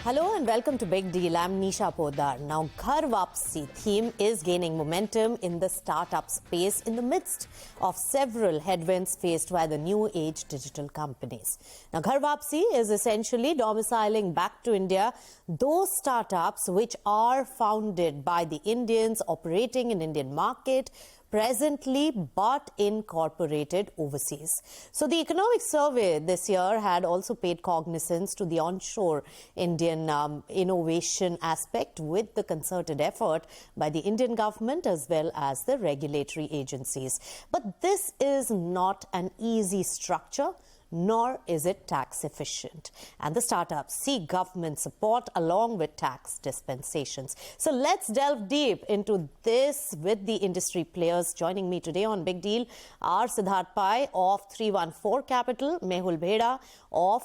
Hello and welcome to Big Deal. I'm Nisha Podar. Now, Ghar Wapsi theme is gaining momentum in the startup space in the midst of several headwinds faced by the new age digital companies. Now, Ghar Wapsi is essentially domiciling back to India those startups which are founded by the Indians operating in Indian market presently but incorporated overseas. So the economic survey this year had also paid cognizance to the onshore Indian innovation aspect with the concerted effort by the Indian government as well as the regulatory agencies. But this is not an easy structure, nor is it tax efficient. And the startups seek government support along with tax dispensations. So let's delve deep into this with the industry players. Joining me today on Big Deal are Siddharth Pai of 314 Capital, Mehul Bheda of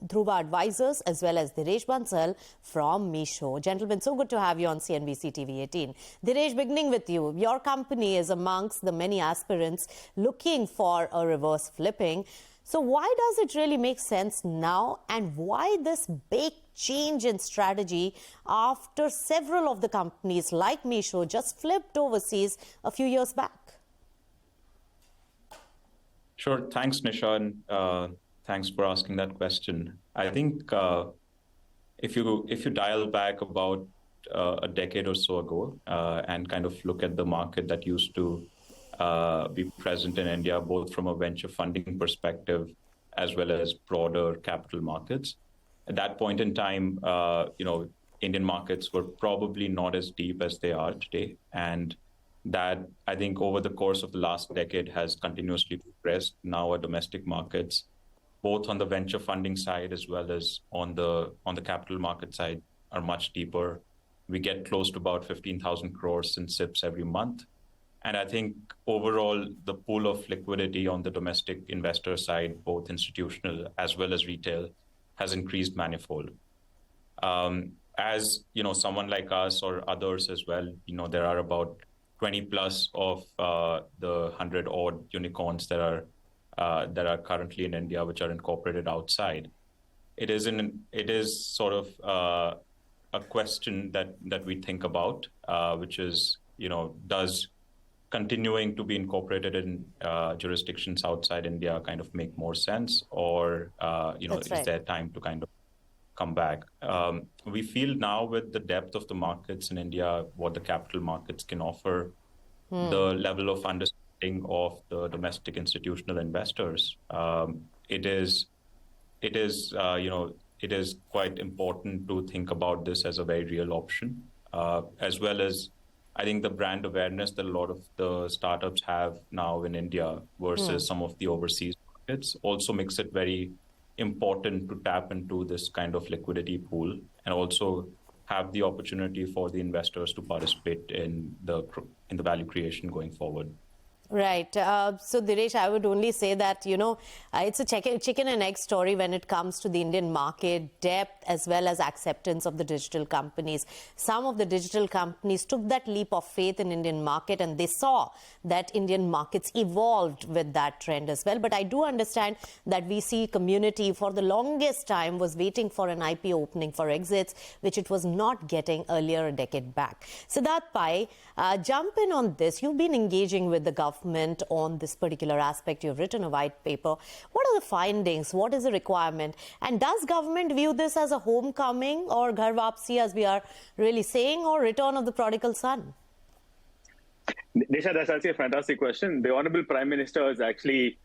Dhruva Advisors, as well as Diresh Bansal from Meesho. Gentlemen, so good to have you on CNBC TV 18. Diresh, beginning with you. Your company is amongst the many aspirants looking for a reverse flipping. So why does it really make sense now, and why this big change in strategy after several of the companies like Meesho just flipped overseas a few years back? Sure. Thanks, Nisha, and thanks for asking that question. I think if you dial back about a decade or so ago and kind of look at the market that used to be present in India, both from a venture funding perspective as well as broader capital markets. At that point in time, Indian markets were probably not as deep as they are today. And that, I think, over the course of the last decade has continuously progressed. Now our domestic markets, both on the venture funding side as well as on the capital market side, are much deeper. We get close to about 15,000 crores in SIPs every month. And I think overall, the pool of liquidity on the domestic investor side, both institutional as well as retail, has increased manifold. As someone like us or others as well, there are about 20 plus of the 100 odd unicorns that are currently in India, which are incorporated outside. It is sort of a question that we think about, which is, does continuing to be incorporated in jurisdictions outside India kind of make more sense, or is there time to kind of come back? We feel now with the depth of the markets in India, what the capital markets can offer, the level of understanding of the domestic institutional investors, it is quite important to think about this as a very real option, as well as I think the brand awareness that a lot of the startups have now in India versus some of the overseas markets also makes it very important to tap into this kind of liquidity pool and also have the opportunity for the investors to participate in the value creation going forward. Right. So, Diresh, I would only say that, it's a chicken and egg story when it comes to the Indian market, depth as well as acceptance of the digital companies. Some of the digital companies took that leap of faith in Indian market and they saw that Indian markets evolved with that trend as well. But I do understand that VC community for the longest time was waiting for an IPO opening for exits, which it was not getting earlier a decade back. Siddharth Pai, jump in on this. You've been engaging with the government on this particular aspect. You've written a white paper. What are the findings? What is the requirement? And does government view this as a homecoming or Ghar Wapsi, as we are really saying, or return of the prodigal son? Nisha, that's actually a fantastic question. The Honorable Prime Minister has actually,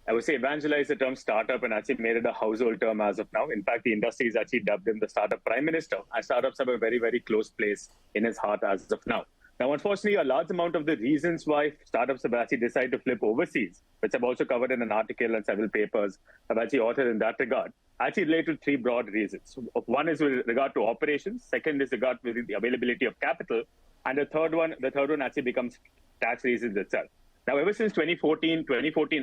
I would say, evangelized the term startup and actually made it a household term as of now. In fact, the industry has actually dubbed him the startup prime minister, and startups have a very, very close place in his heart as of now. Now, unfortunately, a large amount of the reasons why startups have actually decided to flip overseas, which I've also covered in an article and several papers I've actually authored in that regard, actually relate to three broad reasons. One is with regard to operations, second is regard with the availability of capital, and the third one actually becomes tax reasons itself. Now, ever since 2014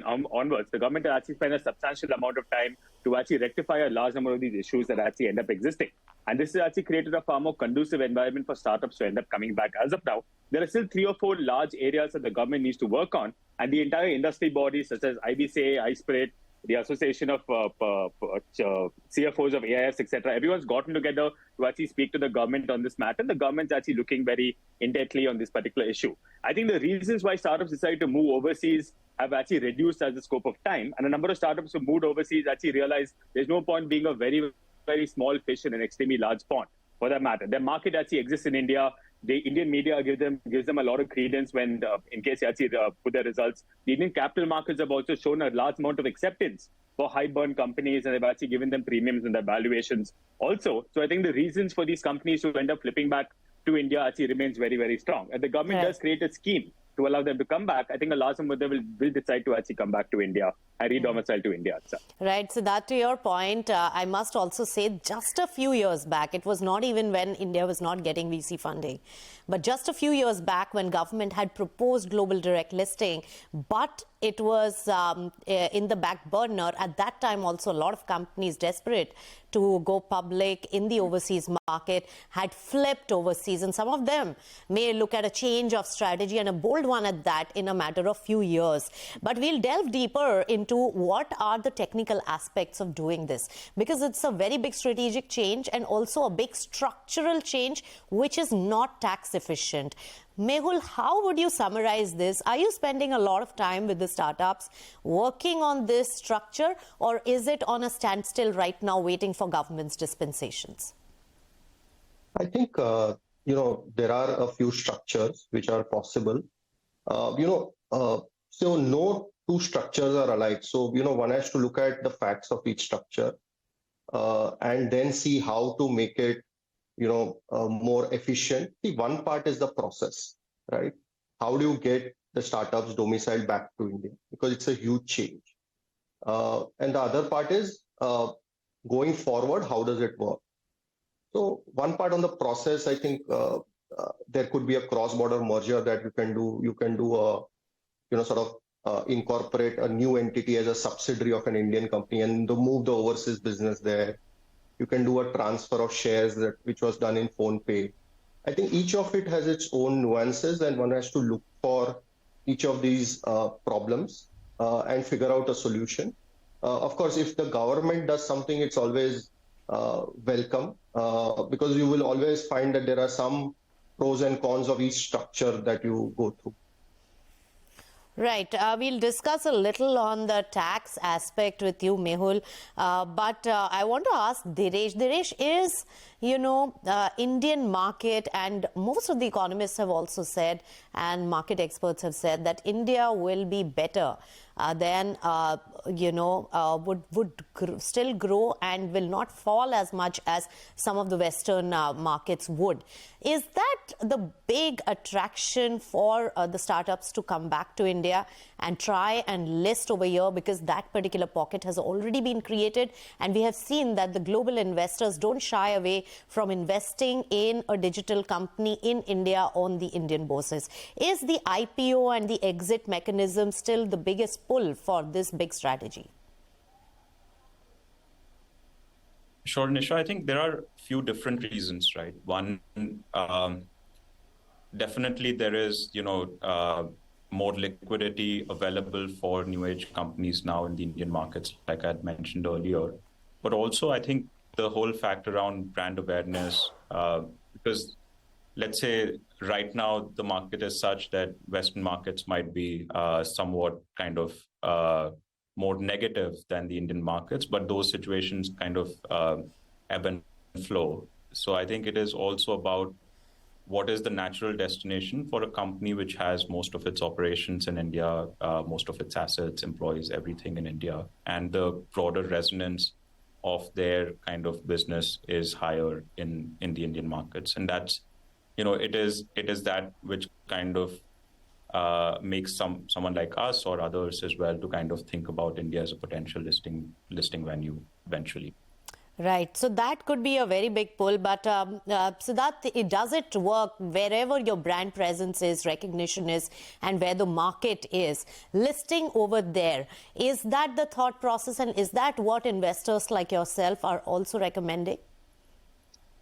onwards, the government has actually spent a substantial amount of time to actually rectify a large number of these issues that actually end up existing. And this has actually created a far more conducive environment for startups to end up coming back. As of now, there are still 3 or 4 large areas that the government needs to work on, and the entire industry bodies such as IBCA, iSpirit, the Association of CFOs of AIFs, etc. Everyone's gotten together to actually speak to the government on this matter. The government's actually looking very intently on this particular issue. I think the reasons why startups decide to move overseas have actually reduced as the scope of time. And a number of startups who moved overseas actually realized there's no point being a very, very small fish in an extremely large pond, for that matter. Their market actually exists in India. The Indian media gives them a lot of credence when, in case they actually put their results. The Indian capital markets have also shown a large amount of acceptance for high burn companies, and they've actually given them premiums in their valuations also. So I think the reasons for these companies to end up flipping back to India actually remains very, very strong. And the government does create a scheme to allow them to come back. I think a large number of them will decide to actually come back to India and re-domicile to India itself. Right. So that, to your point, I must also say just a few years back, it was not even when India was not getting VC funding, but just a few years back when government had proposed global direct listing, but it was in the back burner. At that time, also, a lot of companies desperate to go public in the overseas market had flipped overseas. And some of them may look at a change of strategy, and a bold one at that, in a matter of few years. But we'll delve deeper into what are the technical aspects of doing this, because it's a very big strategic change and also a big structural change, which is not tax efficient. Mehul, how would you summarize this? Are you spending a lot of time with the startups working on this structure, or is it on a standstill right now waiting for government's dispensations? I think, there are a few structures which are possible. So no two structures are alike. So, one has to look at the facts of each structure and then see how to make it more efficient. See, one part is the process, right? How do you get the startups domiciled back to India? Because it's a huge change. And the other part is going forward, how does it work? So one part on the process, I think there could be a cross-border merger that you can do. You can do incorporate a new entity as a subsidiary of an Indian company and move the overseas business there. You can do a transfer of shares which was done in PhonePe. I think each of it has its own nuances, and one has to look for each of these problems and figure out a solution. Of course, if the government does something, it's always welcome because you will always find that there are some pros and cons of each structure that you go through. Right. We'll discuss a little on the tax aspect with you, Mehul. But I want to ask Dhiresh. Dhiresh, is, Indian market, and most of the economists have also said, and market experts have said, that India will be better than, would still grow and will not fall as much as some of the Western markets would. Is that the big attraction for the startups to come back to India and try and list over here, because that particular pocket has already been created, and we have seen that the global investors don't shy away from investing in a digital company in India on the Indian bourses. Is the IPO and the exit mechanism still the biggest pull for this big strategy? Sure, Nisha. I think there are a few different reasons, right? One, definitely there is, more liquidity available for new age companies now in the Indian markets, like I had mentioned earlier. But also, I think the whole fact around brand awareness, because let's say right now the market is such that Western markets might be somewhat kind of more negative than the Indian markets, but those situations kind of ebb and flow. So I think it is also about what is the natural destination for a company which has most of its operations in India, most of its assets, employees, everything in India, and the broader resonance of their kind of business is higher in the Indian markets. And that's, it is that which kind of makes someone like us or others as well to kind of think about India as a potential listing venue eventually. Right. So that could be a very big pull. But does it work wherever your brand presence is, recognition is, and where the market is? Listing over there, is that the thought process, and is that what investors like yourself are also recommending?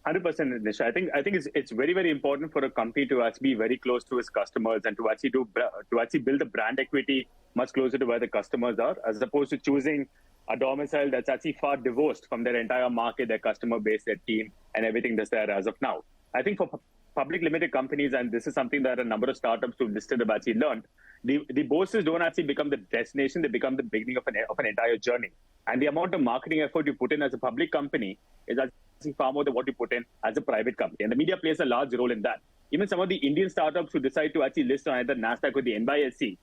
100%, Nisha. I think it's very, very important for a company to actually be very close to its customers and to actually build the brand equity much closer to where the customers are, as opposed to choosing a domicile that's actually far divorced from their entire market, their customer base, their team, and everything that's there as of now. I think for public limited companies, and this is something that a number of startups who listed have actually learned, the bourses don't actually become the destination, they become the beginning of an entire journey. And the amount of marketing effort you put in as a public company is actually far more than what you put in as a private company. And the media plays a large role in that. Even some of the Indian startups who decide to actually list on either NASDAQ or the NYSE,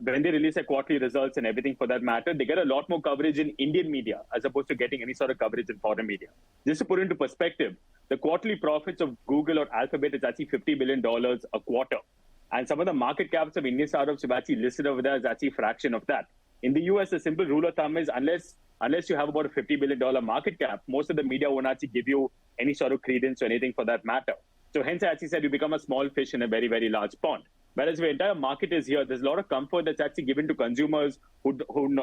when they release their quarterly results and everything for that matter, they get a lot more coverage in Indian media as opposed to getting any sort of coverage in foreign media. Just to put into perspective, the quarterly profits of Google or Alphabet is actually $50 billion a quarter. And some of the market caps of Indian startups have actually listed over there is actually a fraction of that. In the US, the simple rule of thumb is unless you have about a $50 billion market cap, most of the media won't actually give you any sort of credence or anything for that matter. So hence, I actually said you become a small fish in a very, very large pond. Whereas the entire market is here, there's a lot of comfort that's actually given to consumers who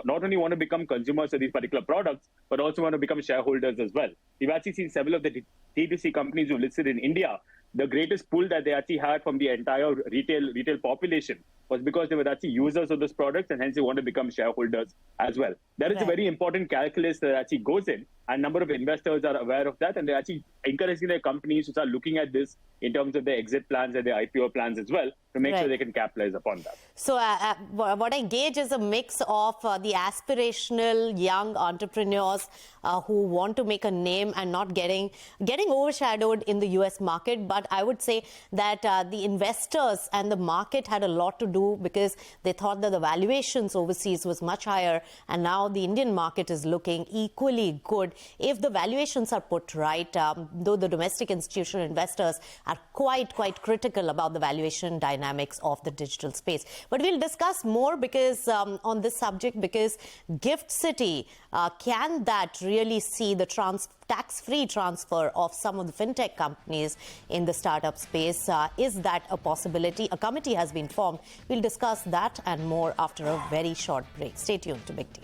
not only want to become consumers of these particular products, but also want to become shareholders as well. We've actually seen several of the D2C companies who listed in India. The greatest pull that they actually had from the entire retail population was because they were actually users of those products and hence they want to become shareholders as well. That is a very important calculus that actually goes in, and a number of investors are aware of that, and they're actually encouraging their companies to start looking at this in terms of their exit plans and their IPO plans as well to make sure they can capitalize upon that. So what I gauge is a mix of the aspirational young entrepreneurs who want to make a name and not getting overshadowed in the US market. But I would say that the investors and the market had a lot to do because they thought that the valuations overseas was much higher, and now the Indian market is looking equally good if the valuations are put right, though the domestic institutional investors are quite critical about the valuation dynamics of the digital space. But we'll discuss more because on this subject, because Gift City, can that really see the tax-free transfer of some of the fintech companies in the startup space? Is that a possibility? A committee has been formed. We'll discuss that and more after a very short break. Stay tuned to Big TV.